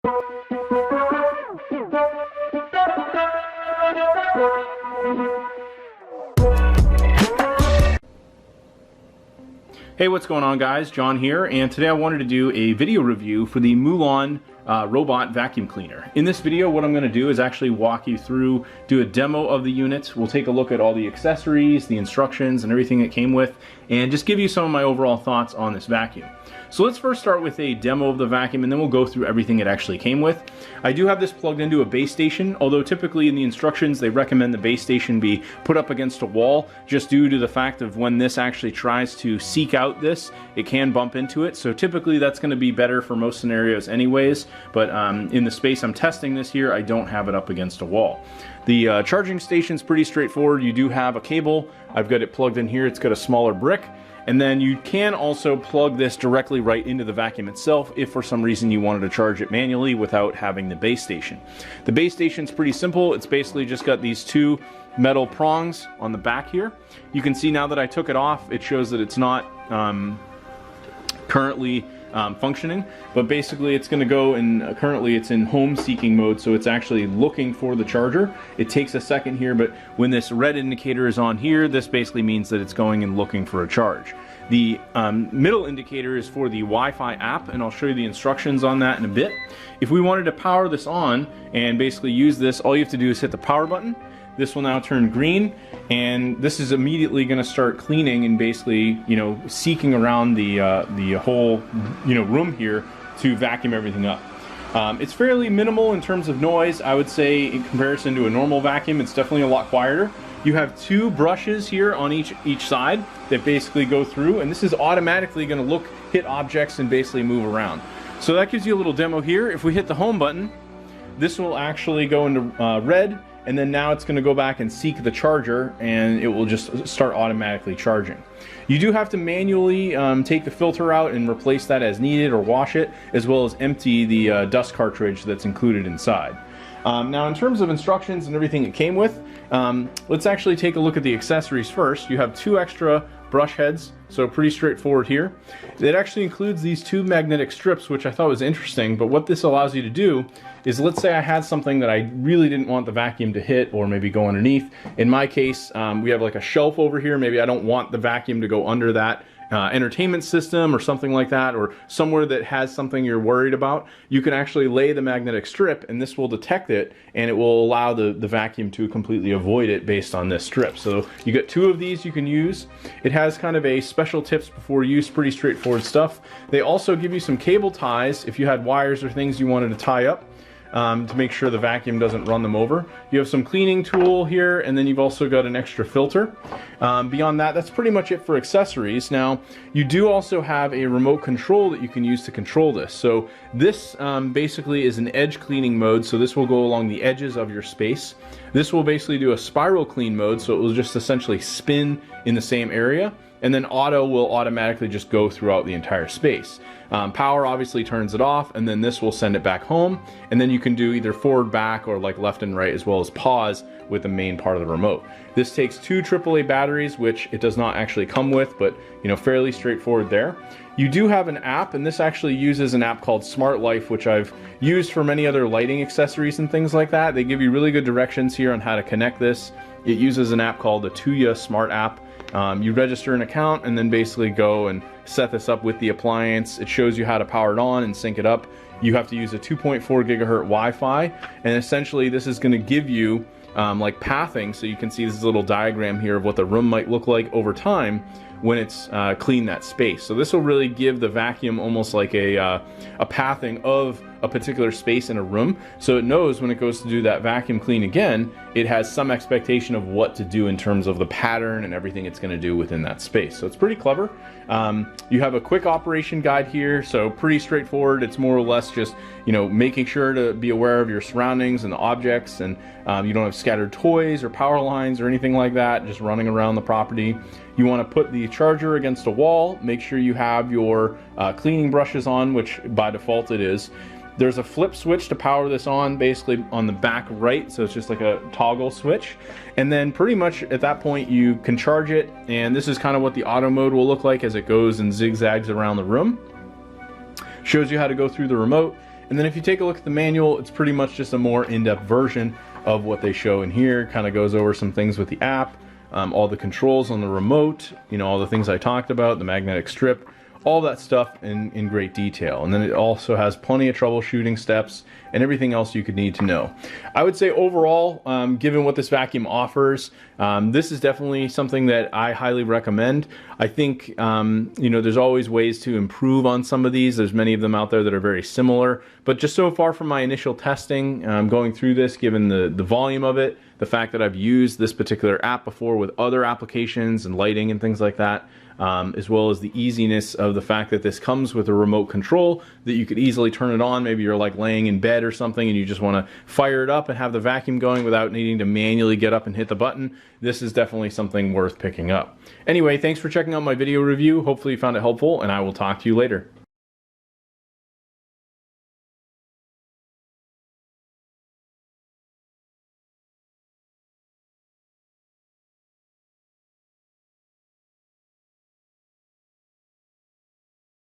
Hey, what's going on, guys? John here, and today I wanted to do a video review for the Moolan robot vacuum cleaner. In this video, what I'm going to do is actually walk you through, do a demo of the unit. We'll take a look at all the accessories, the instructions, and everything it came with, and just give you some of my overall thoughts on this vacuum. So let's first start with a demo of the vacuum, and then we'll go through everything it actually came with. I do have this plugged into a base station, although typically in the instructions they recommend the base station be put up against a wall, just due to the fact of when this actually tries to seek out this, it can bump into it. So typically that's going to be better for most scenarios anyways, but in the space I'm testing this here, I don't have it up against a wall. The charging station's pretty straightforward. You do have a cable. I've got it plugged in here. It's got a smaller brick. And then you can also plug this directly right into the vacuum itself if for some reason you wanted to charge it manually without having the base station. The base station's pretty simple. It's basically just got these two metal prongs on the back here. You can see now that I took it off, it shows that it's not currently functioning, but basically it's going to go and currently it's in home seeking mode, so it's actually looking for the charger. It takes a second here, but when this red indicator is on here, this basically means that it's going and looking for a charge. The middle indicator is for the Wi-Fi app, and I'll show you the instructions on that in a bit. If we wanted to power this on and basically use this, all you have to do is hit the power button. This will now turn green, and this is immediately going to start cleaning and basically, seeking around the whole, room here to vacuum everything up. It's fairly minimal in terms of noise. I would say in comparison to a normal vacuum, it's definitely a lot quieter. You have two brushes here on each side that basically go through, and this is automatically going to hit objects and basically move around. So that gives you a little demo here. If we hit the home button, this will actually go into red, and then now it's going to go back and seek the charger, and it will just start automatically charging. You do have to manually take the filter out and replace that as needed, or wash it, as well as empty the dust cartridge that's included inside. Now, in terms of instructions and everything it came with, let's actually take a look at the accessories first. You have two extra brush heads, so pretty straightforward here. It actually includes these two magnetic strips, which I thought was interesting, but what this allows you to do is, let's say I had something that I really didn't want the vacuum to hit or maybe go underneath. In my case, we have like a shelf over here. Maybe I don't want the vacuum to go under that entertainment system or something like that, or somewhere that has something you're worried about. You can actually lay the magnetic strip, and this will detect it, and it will allow the vacuum to completely avoid it based on this strip. So you got two of these you can use. It has kind of a special tips before use, pretty straightforward stuff. They also give you some cable ties if you had wires or things you wanted to tie up, to make sure the vacuum doesn't run them over. You have some cleaning tool here, and then you've also got an extra filter. Beyond that, that's pretty much it for accessories. Now, you do also have a remote control that you can use to control this. So this basically is an edge cleaning mode, so this will go along the edges of your space. This will basically do a spiral clean mode, so it will just essentially spin in the same area. And then auto will automatically just go throughout the entire space. Power obviously turns it off, and then this will send it back home, and then you can do either forward, back, or like left and right, as well as pause with the main part of the remote. This takes two AAA batteries, which it does not actually come with, but fairly straightforward there. You do have an app, and this actually uses an app called Smart Life, which I've used for many other lighting accessories and things like that. They give you really good directions here on how to connect this. It uses an app called the Tuya Smart App. You register an account and then basically go and set this up with the appliance. It shows you how to power it on and sync it up. You have to use a 2.4 gigahertz Wi-Fi, and essentially this is going to give you like pathing, so you can see this little diagram here of what the room might look like over time when it's cleaned that space. So this will really give the vacuum almost like a pathing of a particular space in a room, so it knows when it goes to do that vacuum clean again, it has some expectation of what to do in terms of the pattern and everything it's going to do within that space. So it's pretty clever. You have a quick operation guide here, so pretty straightforward. It's more or less just making sure to be aware of your surroundings and the objects, and you don't have scattered toys or power lines or anything like that just running around the property. You want to put the charger against a wall. Make sure you have your cleaning brushes on, which by default it is. There's a flip switch to power this on, basically on the back right, so it's just like a toggle switch. And then pretty much at that point you can charge it, and this is kind of what the auto mode will look like as it goes and zigzags around the room. Shows you how to go through the remote, And then if you take a look at the manual, it's pretty much just a more in-depth version of what they show in here. Kind of goes over some things with the app, all the controls on the remote, you know, all the things I talked about, the magnetic strip, all that stuff in great detail. And then it also has plenty of troubleshooting steps and everything else you could need to know. I would say overall, given what this vacuum offers, this is definitely something that I highly recommend. I think, you know, there's always ways to improve on some of these. There's many of them out there that are very similar, but just so far from my initial testing, going through this, given the volume of it, the fact that I've used this particular app before with other applications and lighting and things like that, as well as the easiness of the fact that this comes with a remote control that you could easily turn it on. Maybe you're like laying in bed or something and you just want to fire it up and have the vacuum going without needing to manually get up and hit the button. This is definitely something worth picking up. Anyway, thanks for checking out my video review. Hopefully you found it helpful, and I will talk to you later.